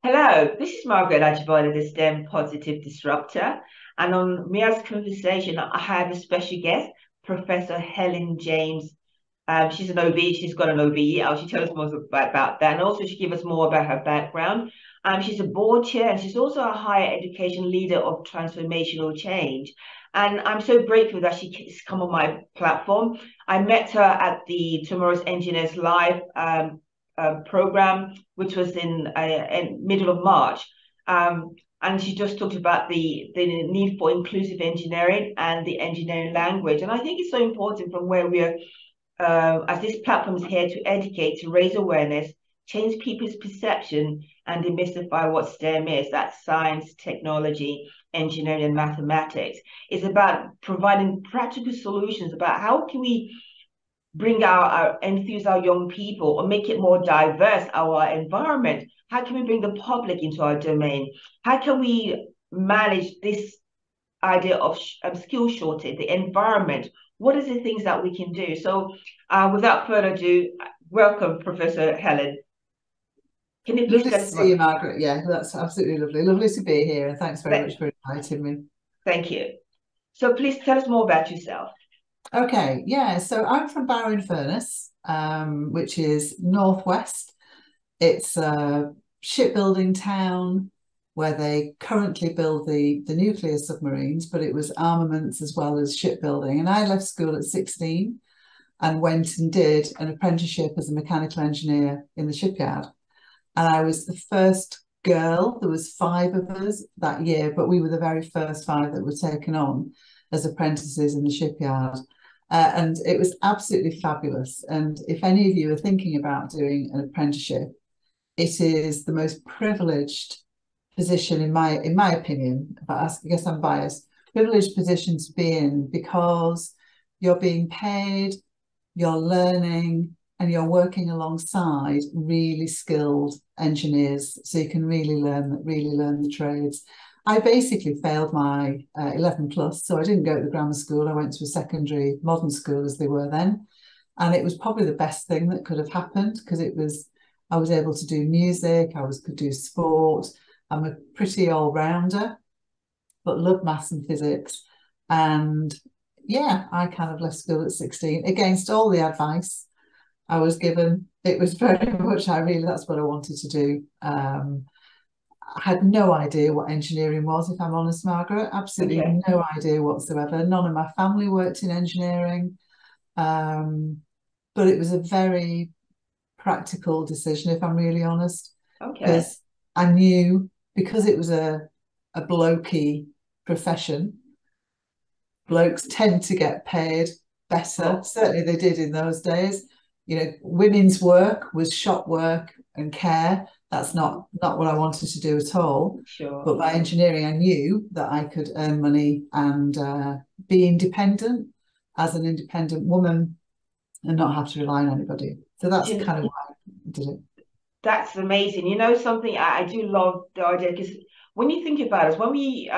Hello, this is Margaret Ajibode, the STEM Positive Disruptor. And on Mia's conversation, I have a special guest, Professor Helen James. She's an OBE, she's got an OBE. She'll tell us more about that. And also she'll give us more about her background. She's a board chair and she's also a higher education leader of transformational change. And I'm so grateful that she's come on my platform. I met her at the Tomorrow's Engineers Live program, which was in middle of March. And she just talked about the need for inclusive engineering and the engineering language. And I think it's so important from where we are, as this platform is here to educate, to raise awareness, change people's perception, and demystify what STEM is. That's science, technology, engineering, and mathematics. It's about providing practical solutions about how can we bring enthuse our young people or make it more diverse, our environment. How can we bring the public into our domain? How can we manage this idea of skill shortage, the environment? What are the things that we can do? So without further ado, welcome, Professor Helen. Can you please tell us see you, Margaret? Yeah, that's absolutely lovely. Lovely to be here, and thanks very much for inviting me. Thank you. So please tell us more about yourself. Okay, yeah, so I'm from Barrow-in-Furness, which is northwest. It's a shipbuilding town where they currently build the nuclear submarines, but it was armaments as well as shipbuilding. And I left school at 16 and went and did an apprenticeship as a mechanical engineer in the shipyard. And I was the first girl. There was 5 of us that year, but we were the very first 5 that were taken on as apprentices in the shipyard. And it was absolutely fabulous. And if any of you are thinking about doing an apprenticeship, it is the most privileged position, in my opinion, but I guess I'm biased, privileged position to be in, because you're being paid, you're learning, and you're working alongside really skilled engineers, so you can really learn the trades. I basically failed my 11 plus, so I didn't go to the grammar school. I went to a secondary modern school, as they were then, and it was probably the best thing that could have happened, because I was able to do music, could do sport. I'm a pretty all-rounder, but love maths and physics. And yeah, I kind of left school at 16 against all the advice I was given. It was very much, that's what I wanted to do. I had no idea what engineering was, if I'm honest, Margaret. Absolutely no idea whatsoever. None of my family worked in engineering. But it was a very practical decision, if I'm really honest. Because I knew, because it was a blokey profession, blokes tend to get paid better. Certainly they did in those days. You know, women's work was shop work and care. That's not what I wanted to do at all. Sure. But by engineering, I knew that I could earn money and be independent as an independent woman and not have to rely on anybody. So that's kind of why I did it. That's amazing. You know, something I do love the idea, because when you think about it, when we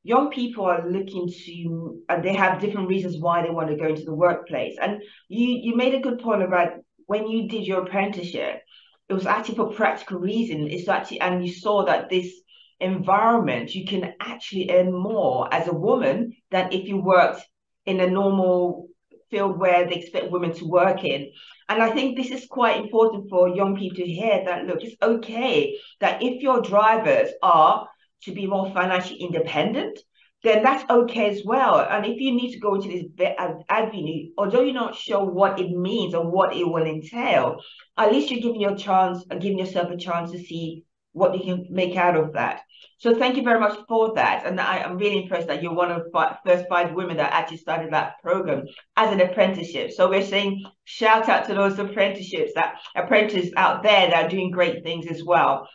young people are looking to, and they have different reasons why they want to go into the workplace. And you made a good point about when you did your apprenticeship, it was actually for practical reasons. It's actually, and you saw that this environment, you can actually earn more as a woman than if you worked in a normal field where they expect women to work in. And I think this is quite important for young people to hear, that, look, it's okay that if your drivers are to be more financially independent, then that's okay as well. And if you need to go into this avenue, although you're not sure what it means or what it will entail, at least you're giving yourself a chance to see what you can make out of that. So thank you very much for that. And I'm really impressed that you're one of the first 5 women that actually started that program as an apprenticeship. So we're saying shout out to those apprentices out there that are doing great things as well.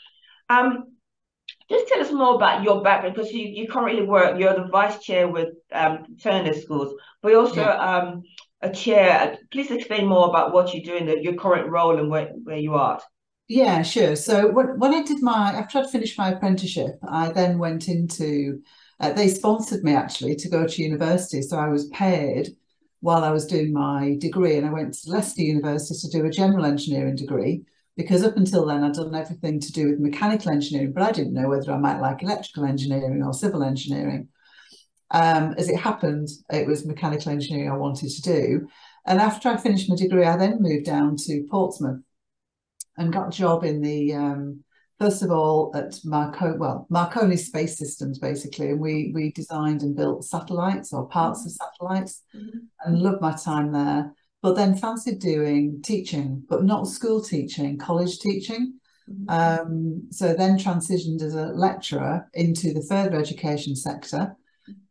Just tell us more about your background, because you currently you're the vice chair with Turner Schools, but you're also a chair. Please explain more about what you do in your current role and where you are. Yeah, sure. So when after I'd finished my apprenticeship, I then went into, they sponsored me actually to go to university. So I was paid while I was doing my degree, and I went to Leicester University to do a general engineering degree, because up until then I'd done everything to do with mechanical engineering, but I didn't know whether I might like electrical engineering or civil engineering. As it happened, it was mechanical engineering I wanted to do. And after I finished my degree, I then moved down to Portsmouth and got a job in the, first of all, at Marconi Space Systems, basically. And we designed and built satellites or parts of satellites, and loved my time there. But then fancied doing teaching, but not school teaching, college teaching. So then transitioned as a lecturer into the further education sector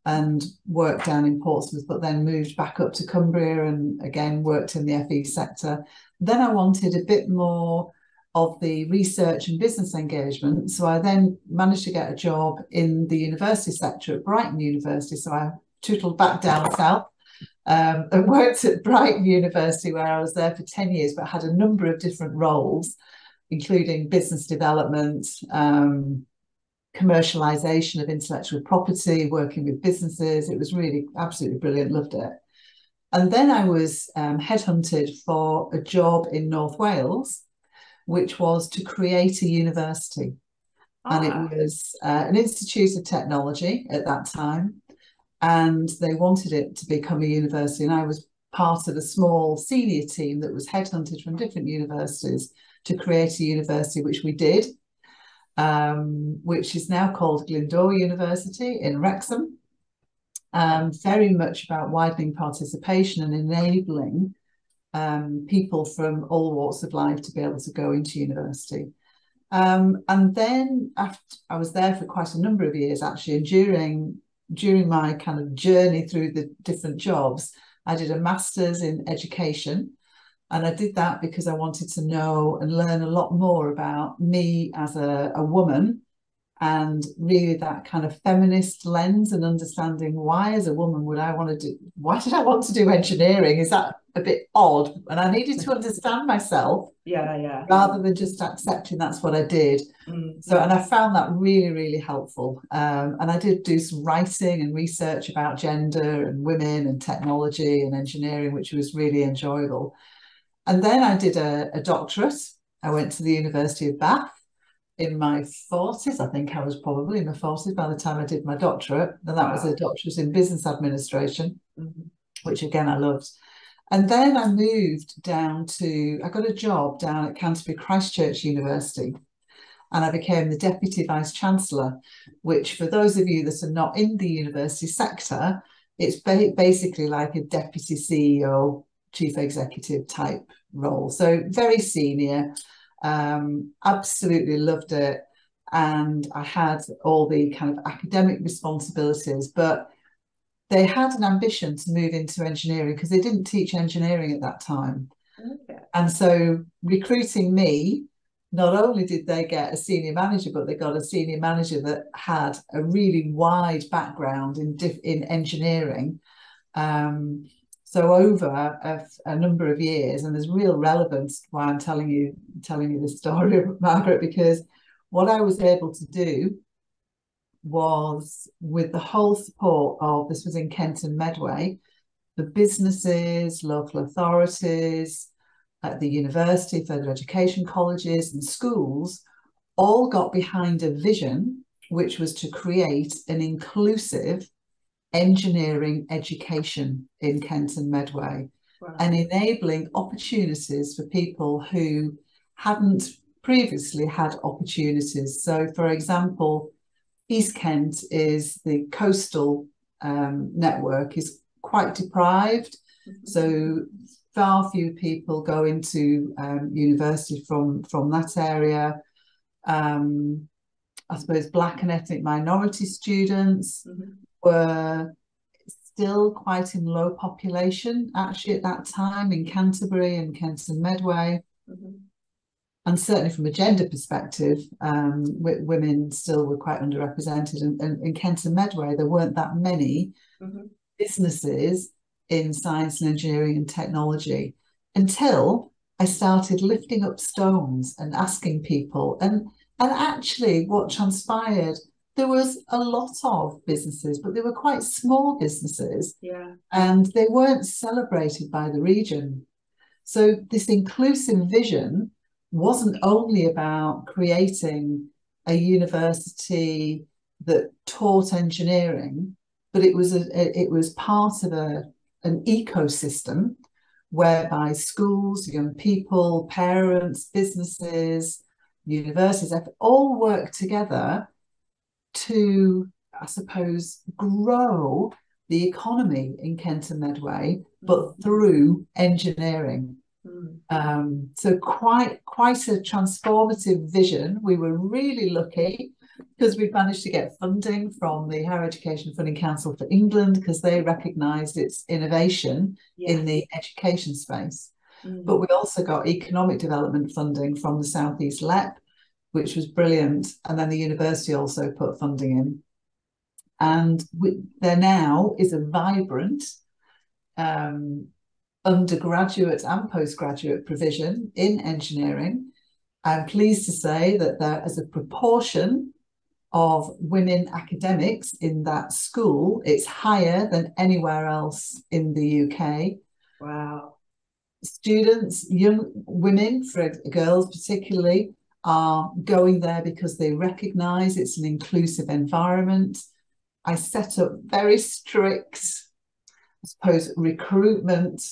and worked down in Portsmouth, but then moved back up to Cumbria and again worked in the FE sector. Then I wanted a bit more of the research and business engagement. So I then managed to get a job in the university sector at Brighton University. So I tootled back down south and worked at Brighton University, where I was there for 10 years, but had a number of different roles, including business development, commercialization of intellectual property, working with businesses. It was really absolutely brilliant, loved it. And then I was headhunted for a job in North Wales, which was to create a university. And it was an institute of technology at that time, and they wanted it to become a university. And I was part of a small senior team that was headhunted from different universities to create a university, which we did. Which is now called Glyndŵr University in Wrexham. Very much about widening participation and enabling people from all walks of life to be able to go into university. And then after I was there for quite a number of years, actually, and during my kind of journey through the different jobs, I did a master's in education. And I did that because I wanted to know and learn a lot more about me as a woman, and really that kind of feminist lens and understanding why as a woman why did I want to do engineering? Is that a bit odd? And I needed to understand myself rather than just accepting that's what I did. So, and I found that really, really helpful. And I did do some writing and research about gender and women and technology and engineering, which was really enjoyable. And then I did a doctorate. I went to the University of Bath in my 40s. I think I was probably in my 40s by the time I did my doctorate. And that was a doctorate in business administration, which again, I loved. And then I moved I got a job down at Canterbury Christ Church University. And I became the Deputy Vice Chancellor, which for those of you that are not in the university sector, it's basically like a Deputy CEO, Chief Executive type role. So very senior, absolutely loved it. And I had all the kind of academic responsibilities, but they had an ambition to move into engineering because they didn't teach engineering at that time. And so recruiting me, not only did they get a senior manager, but they got a senior manager that had a really wide background in engineering. So over a number of years, and there's real relevance why I'm telling you this story, Margaret, because what I was able to do was, with the whole support of, this was in Kent and Medway, the businesses, local authorities, at the university, further education colleges and schools, all got behind a vision, which was to create an inclusive engineering education in Kent and Medway, and enabling opportunities for people who hadn't previously had opportunities. So, for example, East Kent is the coastal network is quite deprived. So far few people go into university from that area. I suppose Black and ethnic minority students were still quite in low population actually at that time in Canterbury and Kent and Medway. And certainly from a gender perspective, women still were quite underrepresented. And in Kent and Medway, there weren't that many businesses in science and engineering and technology until I started lifting up stones and asking people. And actually what transpired, there was a lot of businesses, but they were quite small businesses, and they weren't celebrated by the region. So this inclusive vision wasn't only about creating a university that taught engineering, but it was part of an ecosystem whereby schools, young people, parents, businesses, universities have all worked together to, I suppose, grow the economy in Kent and Medway, but through engineering. So quite a transformative vision. We were really lucky because we managed to get funding from the Higher Education Funding Council for England, because they recognised its innovation in the education space. But we also got economic development funding from the South East LEP, which was brilliant. And then the university also put funding in. And there now is a vibrant undergraduate and postgraduate provision in engineering. I'm pleased to say that there is a proportion of women academics in that school. It's higher than anywhere else in the UK. Wow. Students, young women, for girls particularly, are going there because they recognise it's an inclusive environment. I set up very strict, I suppose, recruitment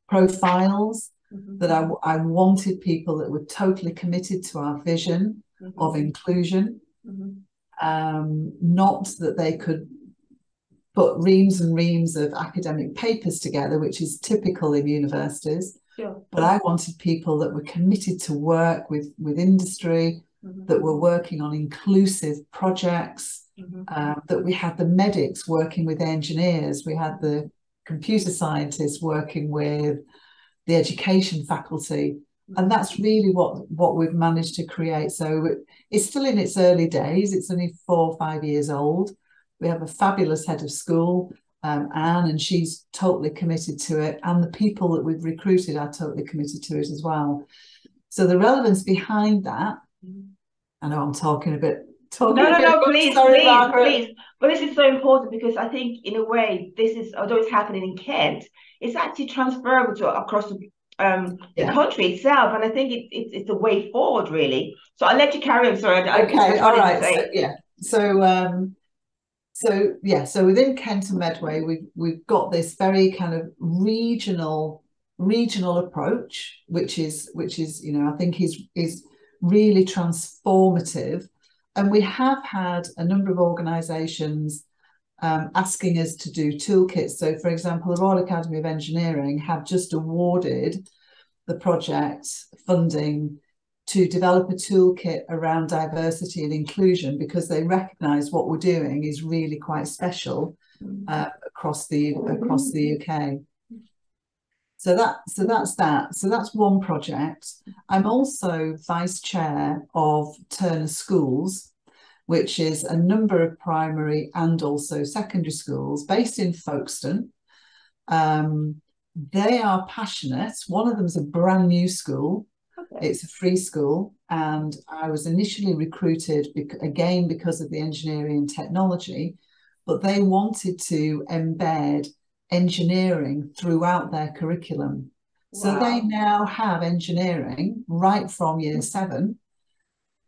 profiles that I wanted people that were totally committed to our vision of inclusion, not that they could put reams and reams of academic papers together, which is typical in universities. But I wanted people that were committed to work with industry, that were working on inclusive projects, that we had the medics working with engineers, we had the computer scientists working with the education faculty. And that's really what we've managed to create. So it's still in its early days. It's only 4 or 5 years old. We have a fabulous head of school, Anne, and she's totally committed to it. And the people that we've recruited are totally committed to it as well. So the relevance behind that, I know I'm talking a bit. No, please, please. But this is so important, because I think, in a way, this is, although it's happening in Kent, it's actually transferable to across the country itself, and I think it's the way forward, really. So I'll let you carry on. Sorry, okay, all right. So within Kent and Medway, we've got this very kind of regional approach, which is I think is really transformative. And we have had a number of organisations asking us to do toolkits. So, for example, the Royal Academy of Engineering have just awarded the project funding to develop a toolkit around diversity and inclusion, because they recognise what we're doing is really quite special across the UK. So that's one project. I'm also vice chair of Turner Schools, which is a number of primary and also secondary schools based in Folkestone. They are passionate. One of them is a brand new school. Okay. It's a free school, and I was initially recruited again because of the engineering and technology, but they wanted to embed engineering throughout their curriculum. Wow. So they now have engineering right from year 7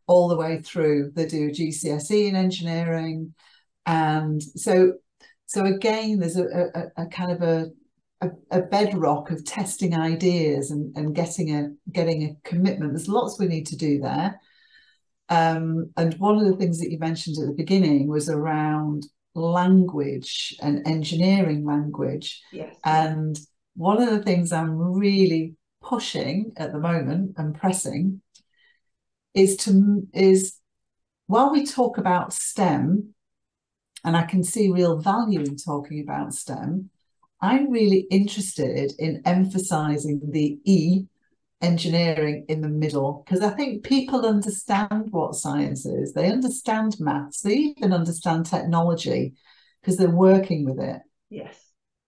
all the way through. They do GCSE in engineering, and so again, there's a kind of a bedrock of testing ideas and getting a commitment. There's lots we need to do there, and one of the things that you mentioned at the beginning was around language and engineering language. Yes. And one of the things I'm really pushing at the moment and pressing is while we talk about STEM, and I can see real value in talking about STEM, I'm really interested in emphasising the E, engineering, in the middle, because I think people understand what science is. They understand maths. They even understand technology because they're working with it. Yes.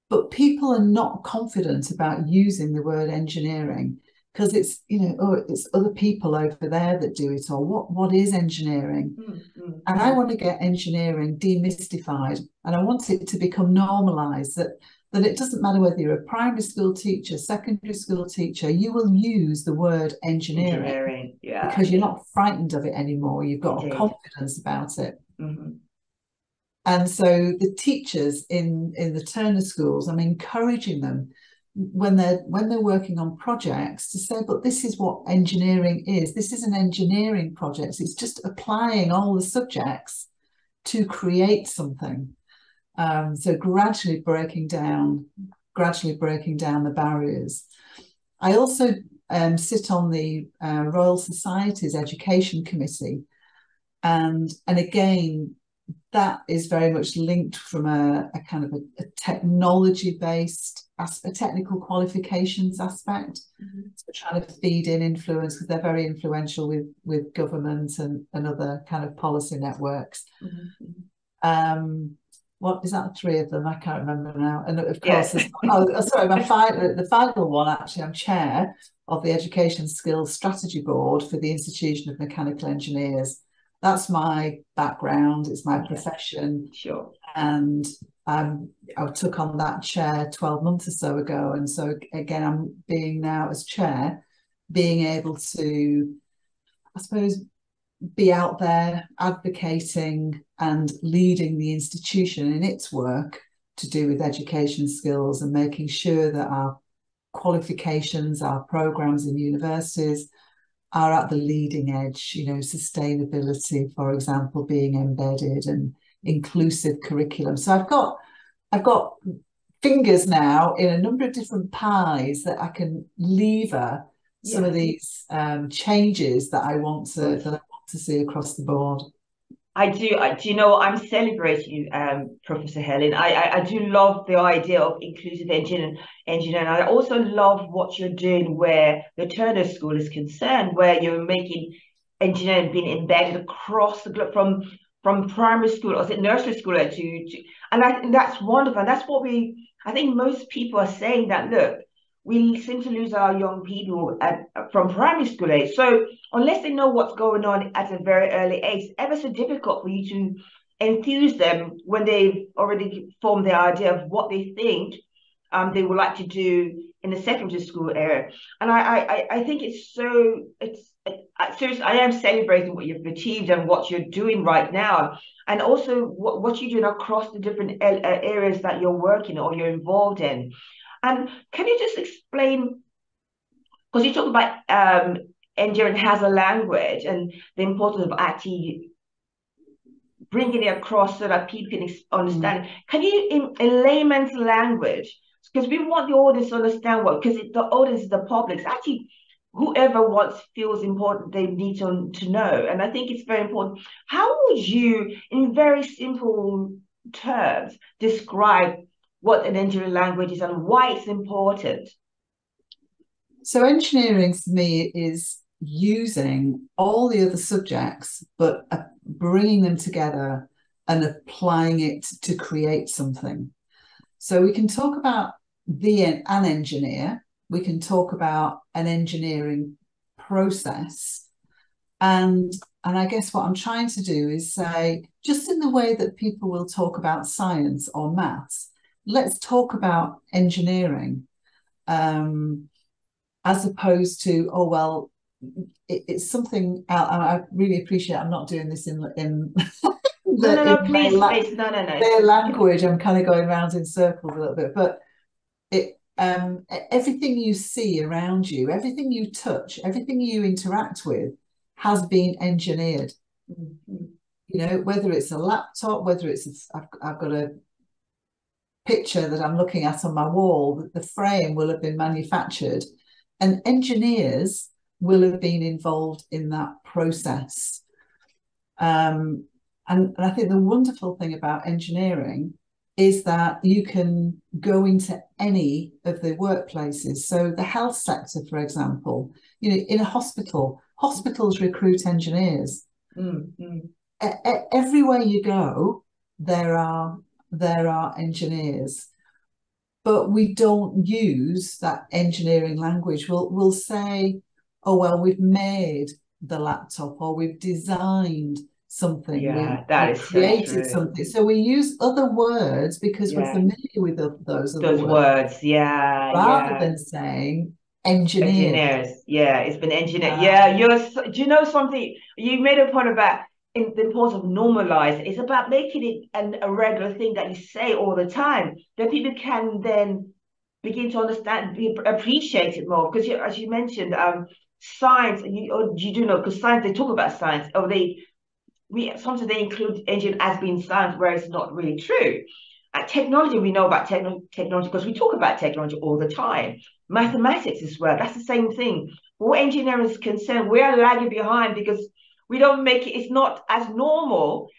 But people are not confident about using the word engineering because it's, it's other people over there that do it, or what is engineering? And I want to get engineering demystified, and I want it to become normalised, that that it doesn't matter whether you're a primary school teacher, secondary school teacher, you will use the word engineering, yeah, because you're not frightened of it anymore. You've got indeed. a confidence about it. Mm-hmm. And so the teachers in the Turner schools, I'm encouraging them when they're working on projects to say, but this is what engineering is. This is an engineering project. It's just applying all the subjects to create something. So gradually breaking down the barriers. I also sit on the Royal Society's Education Committee, and again, that is very much linked from a kind of a technology-based, a technical qualifications aspect. Mm-hmm. So trying to feed in influence, because they're very influential with government and other kind of policy networks. Mm-hmm. What is that? 3 of them? I can't remember now. And of course, the final one, actually, I'm chair of the Education Skills Strategy Board for the Institution of Mechanical Engineers. That's my background, it's my profession. Sure. And I took on that chair 12 months or so ago. And so again, I'm being now as chair, being able to, I suppose, be out there advocating and leading the institution in its work to do with education skills and making sure that our qualifications, our programs in universities are at the leading edge, you know, sustainability, for example, being embedded, and inclusive curriculum. So I've got fingers now in a number of different pies that I can lever some of these changes that I want to see across the board. I do. You know, I'm celebrating you, Professor Helen. I do love the idea of inclusive engineering. And I also love what you're doing where the Turner School is concerned, where you're making engineering being embedded across the globe from primary school, or is it nursery school and that's wonderful. And that's what I think most people are saying, that look, we seem to lose our young people from primary school age. So unless they know what's going on at a very early age, it's ever so difficult for you to enthuse them when they've already formed their idea of what they think they would like to do in the secondary school area. And I think seriously, I am celebrating what you've achieved and what you're doing right now, and also what you're doing across the different areas that you're working or you're involved in. And can you just explain, because you talk about engineering has a language and the importance of actually bringing it across so that people can understand it. Can you, in layman's language, because we want the audience to understand because the audience is the public, it's actually whoever feels important, they need to know. And I think it's very important. How would you, in very simple terms, describe what an engineering language is and why it's important? So engineering for me is using all the other subjects, but bringing them together and applying it to create something. So we can talk about an engineer, we can talk about an engineering process, and I guess what I'm trying to do is say, just in the way that people will talk about science or maths, let's talk about engineering, as opposed to, oh, well, it's something I really appreciate. I'm not doing this in Please, no. Their language. I'm kind of going around in circles a little bit, but everything you see around you, everything you touch, everything you interact with has been engineered. Mm-hmm. You know, whether it's a laptop, whether it's I've got a picture that I'm looking at on my wall, the frame will have been manufactured, and engineers will have been involved in that process. And I think the wonderful thing about engineering is that you can go into any of the workplaces. So the health sector, for example, you know, in a hospital, hospitals recruit engineers. Mm-hmm. Everywhere you go, there are engineers, but we don't use that engineering language. We'll say, oh, well, we've made the laptop, or we've designed something. Yeah, We that is so created true. something. So we use other words because we're Yeah, familiar with those other those words, words. Yeah, rather yeah. than saying engineers. Engineers. Yeah, it's been engineered. Uh, Yeah, do you know something? You made a point about in the importance of normalize. It's about making it a regular thing that you say all the time, that people can then begin to understand, appreciate it more. Because as you mentioned, science, you do know, because science, they talk about science, or we sometimes they include engineering as being science, where it's not really true. Technology, we know about technology because we talk about technology all the time. Mathematics as well, that's the same thing. What engineering is concerned, we are lagging behind because we don't make it, it's not as normal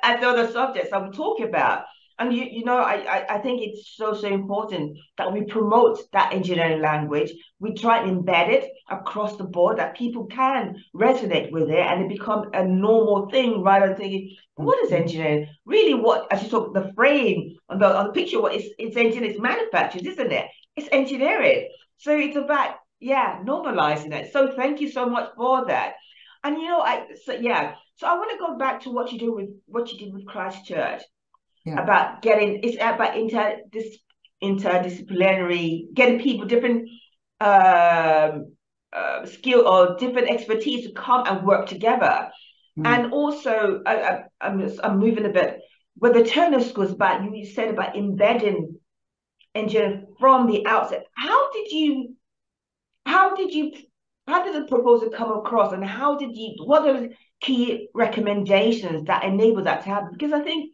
as the other subjects that we talk about. And I think it's so important that we promote that engineering language. We try and embed it across the board that people can resonate with it and it become a normal thing rather than thinking, what is engineering? Really, what, as you talk, the frame on the picture, what it's engineering, it's manufactured, isn't it? It's engineering. So it's about, yeah, normalizing it. So thank you so much for that. And so I want to go back to what you did with Christ Church yeah. about it's about interdisciplinary, getting people different skill or different expertise to come and work together. And also, I'm moving a bit. With the Turner schools, about you said about embedding engineering from the outset. How did you, how did the proposal come across, and what are the key recommendations that enable that to happen? Because I think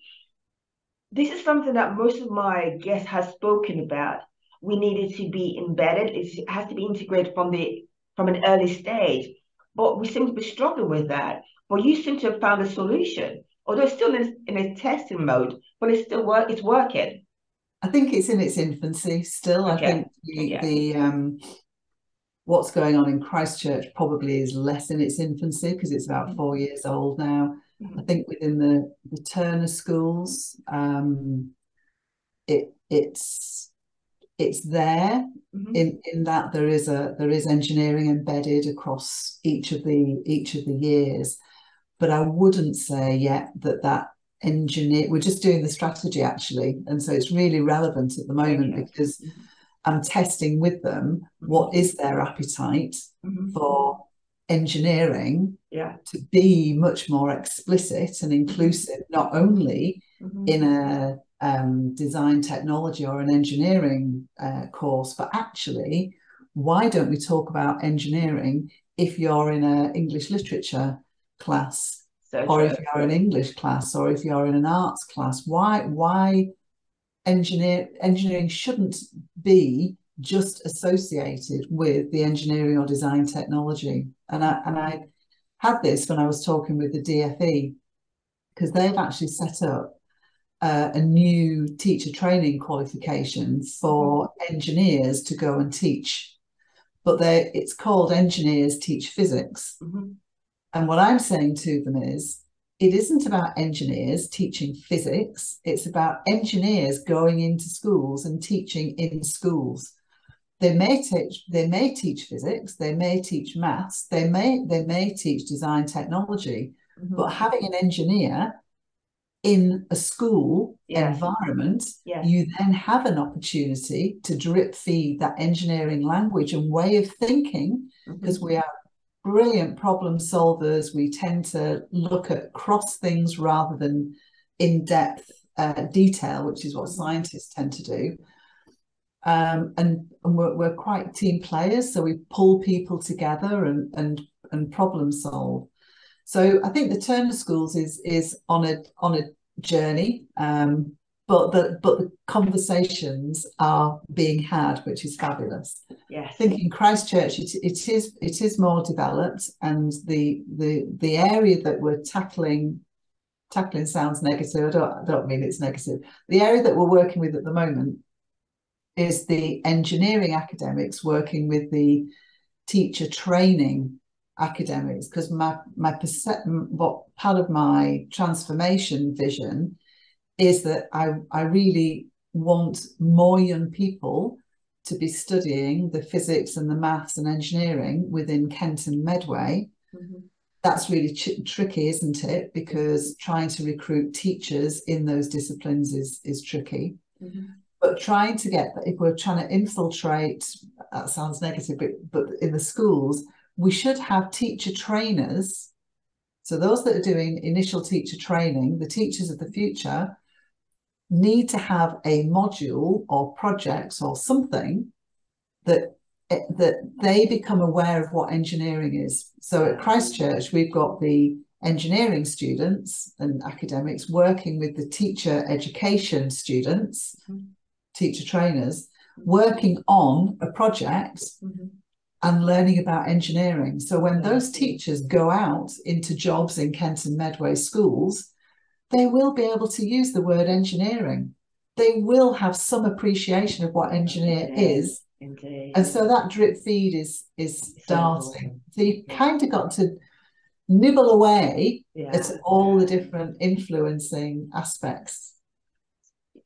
this is something that most of my guests have spoken about. We needed to be embedded. It has to be integrated from an early stage. But we seem to be struggling with that. But you seem to have found a solution, although it's still in a testing mode, but it's working. I think it's in its infancy still. I Okay. think Okay. what's going on in Christchurch probably is less in its infancy because it's about 4 years old now. I Mm-hmm. think within the Turner schools, it's there Mm-hmm. in that there is engineering embedded across each of the years, but I wouldn't say yet that engineer. We're just doing the strategy actually, and so it's really relevant at the moment Okay. because Mm-hmm. I'm testing with them what is their appetite Mm-hmm. for engineering Yeah. to be much more explicit and inclusive, not only Mm-hmm. in a design technology or an engineering course, but actually, why don't we talk about engineering if you're in an English literature class, So or if true. you're in an English class, or if you're in an arts class? Why engineering shouldn't be just associated with the engineering or design technology. And I had this when I was talking with the DFE, because they've actually set up a new teacher training qualification for engineers to go and teach. But it's called Engineers Teach Physics. Mm-hmm. And what I'm saying to them is, it isn't about engineers teaching physics. It's about engineers going into schools and teaching in schools. They may teach physics, they may teach maths, they may teach design technology, Mm-hmm. but having an engineer in a school environment, you then have an opportunity to drip feed that engineering language and way of thinking, because we are brilliant problem solvers. We tend to look at cross things rather than in-depth detail, which is what scientists tend to do. And we're quite team players, so we pull people together and problem solve. So I think the Turner Schools is on a journey, but the conversations are being had, which is fabulous. Yes. I think in Christchurch it is more developed, and the area that we're tackling sounds negative. I don't mean it's negative. The area that we're working with at the moment is the engineering academics working with the teacher training academics, because what part of my transformation vision is that I really want more young people to be studying the physics and the maths and engineering within Kent and Medway, That's really tricky, isn't it? Because trying to recruit teachers in those disciplines is tricky. Mm-hmm. But trying to get, if we're trying to infiltrate, that sounds negative, but in the schools, we should have teacher trainers. So those that are doing initial teacher training, the teachers of the future, need to have a module or projects or something that they become aware of what engineering is. So at Christ Church, we've got the engineering students and academics working with the teacher education students, teacher trainers, working on a project and learning about engineering. So when those teachers go out into jobs in Kent and Medway schools, they will be able to use the word engineering. They will have some appreciation of what engineer is. Indeed. And so that drip feed is starting. So you've kind of got to nibble away at all the different influencing aspects.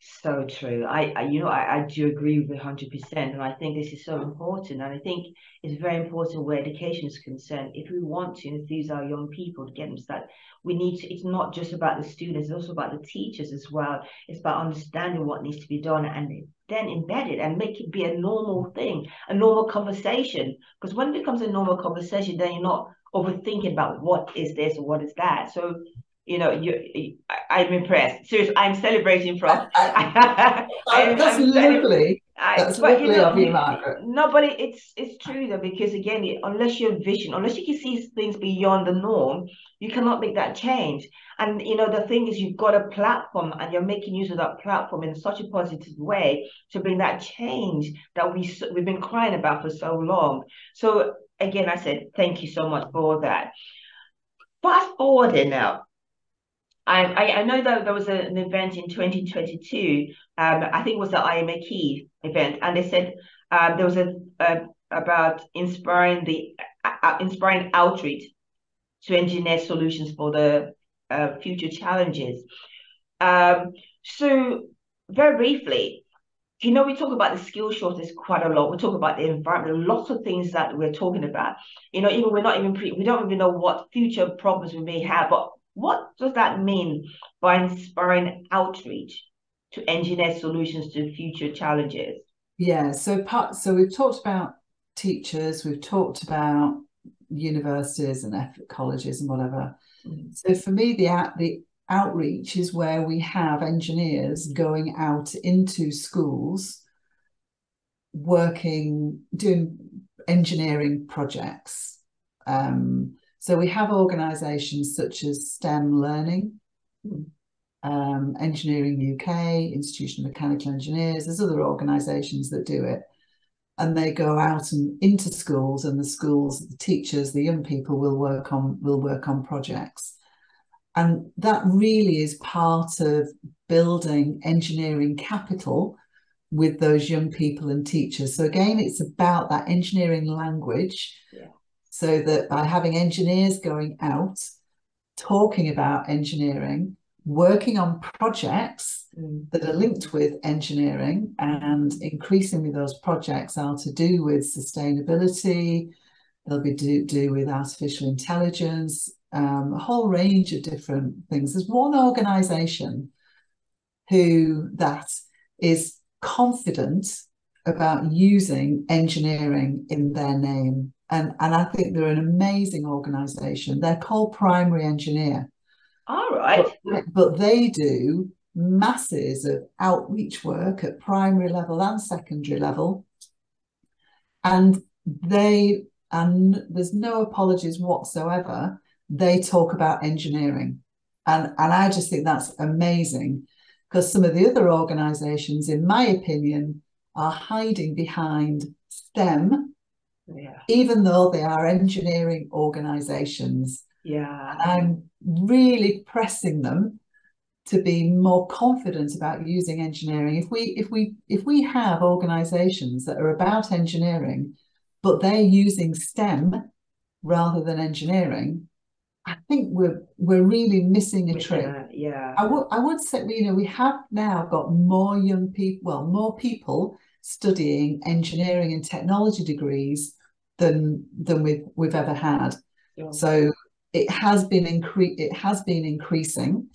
So true. I do agree with 100%, and I think this is so important. And I think it's very important where education is concerned. If we want to enthuse our young people to get them started, we need to. It's not just about the students; it's also about the teachers as well. It's about understanding what needs to be done and then embed it and make it be a normal thing, a normal conversation. Because when it becomes a normal conversation, then you're not overthinking about what is this or what is that. So, you know, I'm impressed. Seriously, I'm celebrating, Prof. That's lovely. That's lovely of you, Margaret. No, but it's true though, because again, unless you have vision, unless you can see things beyond the norm, you cannot make that change. And you know, the thing is, you've got a platform, and you're making use of that platform in such a positive way to bring that change that we've been crying about for so long. So again, I said thank you so much for that. Fast forwarding now. I know that there was an event in 2022. I think it was the IMAKE event, and they said there was about inspiring outreach to engineer solutions for the future challenges. So very briefly, you know, we talk about the skill shortage quite a lot. We talk about the environment, lots of things that we're talking about. You know, even we don't even know what future problems we may have, but what does that mean by inspiring outreach to engineer solutions to future challenges? Yeah, so we've talked about teachers, we've talked about universities and colleges and whatever. So for me, the outreach is where we have engineers going out into schools, doing engineering projects. So we have organisations such as STEM Learning, Engineering UK, Institution of Mechanical Engineers. There's other organisations that do it. And they go out and into schools, and the schools, the teachers, the young people will work on projects. And that really is part of building engineering capital with those young people and teachers. So again, it's about that engineering language. So that by having engineers going out, talking about engineering, working on projects that are linked with engineering, and increasingly those projects are to do with sustainability, they'll be do with artificial intelligence, a whole range of different things. There's one organisation that is confident about using engineering in their name. And I think they're an amazing organisation. They're called Primary Engineer. All right. But they do masses of outreach work at primary level and secondary level. And there's no apologies whatsoever. They talk about engineering. And I just think that's amazing, because some of the other organisations, in my opinion, are hiding behind STEM, even though they are engineering organisations. I'm really pressing them to be more confident about using engineering. If we have organisations that are about engineering, but they're using STEM rather than engineering, I think we're really missing a trick. I would say, you know, we have now got more young people, well, more people studying engineering and technology degrees than we've ever had. So it has been increasing.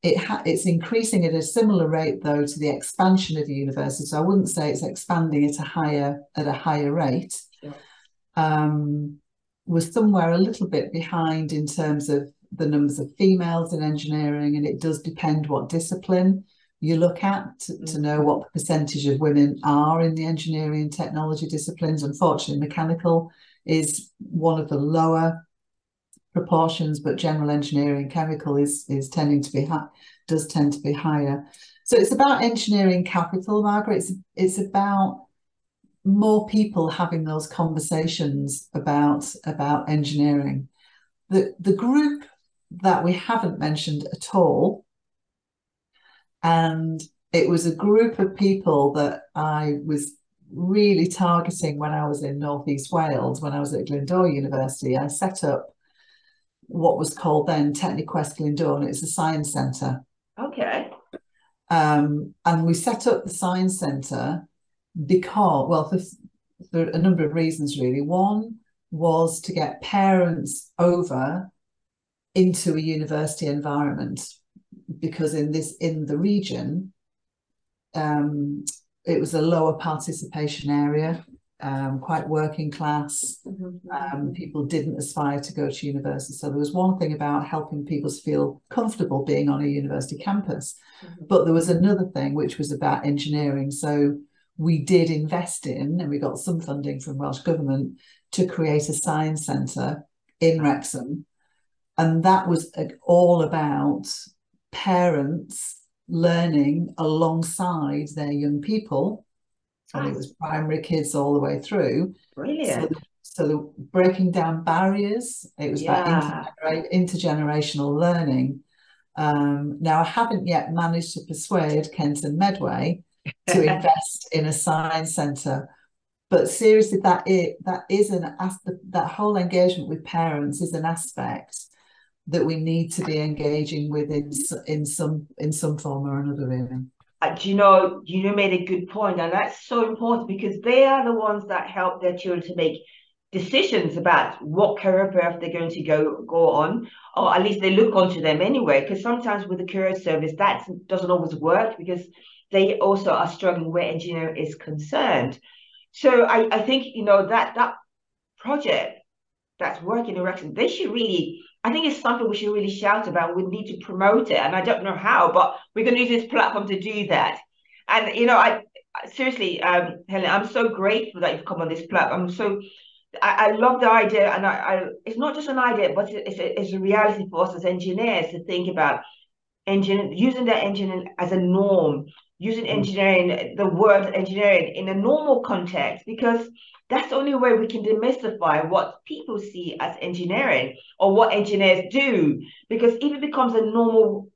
It's increasing at a similar rate, though, to the expansion of the university. So I wouldn't say it's expanding at a higher rate. Yeah. We're somewhere a little bit behind in terms of the numbers of females in engineering, and it does depend what discipline you look at to know what the percentage of women are in the engineering and technology disciplines. Unfortunately, mechanical is one of the lower proportions, but general engineering, chemical is tending to be does tend to be higher. So it's about engineering capital, Margaret. It's about more people having those conversations about engineering. The group that we haven't mentioned at all, and it was a group of people that I was really targeting when I was in North East Wales, when I was at Glyndŵr University. I set up what was called then Techniquest Glyndŵr, and it's a science centre. Okay. And we set up the science centre because, well, for a number of reasons, really. One was to get parents over into a university environment, because in the region, it was a lower participation area. Quite working class. People didn't aspire to go to university. So there was one thing about helping people feel comfortable being on a university campus. But there was another thing, which was about engineering. So we did invest in, and we got some funding from Welsh Government to create a science centre in Wrexham. And that was all about parents learning alongside their young people. And it was primary kids all the way through. Brilliant. So the breaking down barriers, it was about intergenerational learning. Now, I haven't yet managed to persuade Kent and Medway to invest in a science centre, but seriously, that whole engagement with parents is an aspect that we need to be engaging with in some form or another, really. You made a good point, and that's so important, because they are the ones that help their children to make decisions about what career path they're going to go on, or at least they look onto them anyway. Because sometimes with the career service, that doesn't always work, because they also are struggling where engineering is concerned. So I think that project that's working in Wrexham, they should really. I think it's something we should really shout about. We need to promote it, and I don't know how, but we're going to use this platform to do that. And I seriously, Helen, I'm so grateful that you've come on this platform. I love the idea, and it's not just an idea, but it's a reality for us as engineers to think about using the engineering as a norm, using engineering, the word engineering in a normal context, because that's the only way we can demystify what people see as engineering or what engineers do. Because if it becomes a normal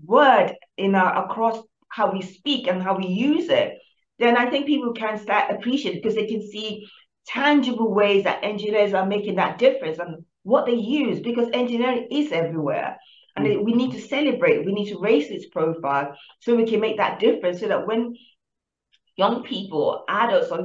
word across how we speak and how we use it, then I think people can start appreciating, because they can see tangible ways that engineers are making that difference and what they use, because engineering is everywhere. And we need to celebrate, we need to raise its profile so we can make that difference, so that when young people, adults are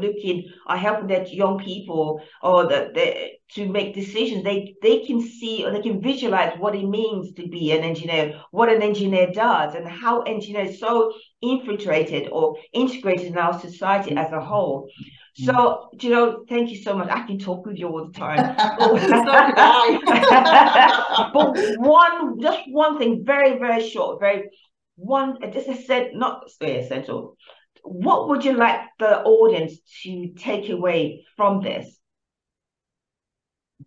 helping their young people to make decisions, they can see, or they can visualize what it means to be an engineer, what an engineer does, and how engineers is so infiltrated or integrated in our society as a whole. So, thank you so much. I can talk with you all the time. But just one thing, very, very short, just I said, not very essential. What would you like the audience to take away from this?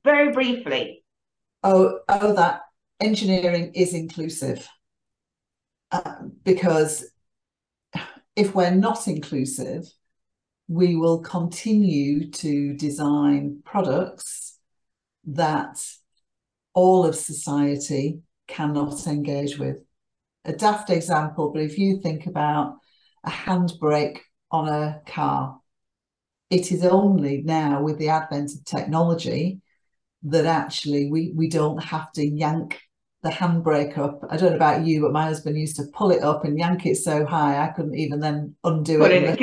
Very briefly. That engineering is inclusive. Because if we're not inclusive, we will continue to design products that all of society cannot engage with. A daft example, but if you think about a handbrake on a car, it is only now, with the advent of technology, that actually we don't have to yank the handbrake up. I don't know about you, but my husband used to pull it up and yank it so high I couldn't even then undo it.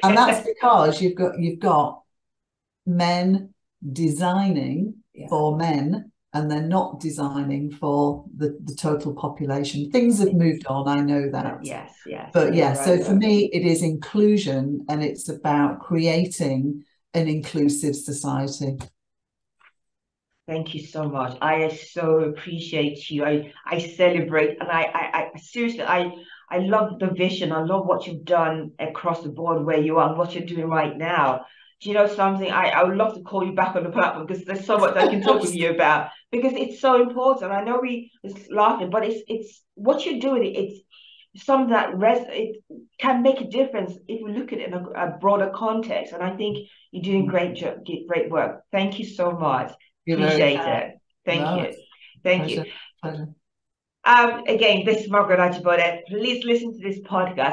And that's because you've got men designing for men, and they're not designing for the total population. Things have moved on, I know that. Yes. But yeah, so for me, it is inclusion, and it's about creating an inclusive society. Thank you so much. I so appreciate you. I celebrate, and I seriously, I love the vision. I love what you've done across the board where you are and what you're doing right now. Do you know something? I would love to call you back on the platform because there's so much I can talk with you about, because it's so important. I know we was laughing, but it's what you're doing. It's something that it can make a difference if we look at it in a broader context. And I think you're doing great work. Thank you so much. Appreciate it. Thank you. Thank you. Pleasure. Again, this is Margaret Ajibode. Please listen to this podcast.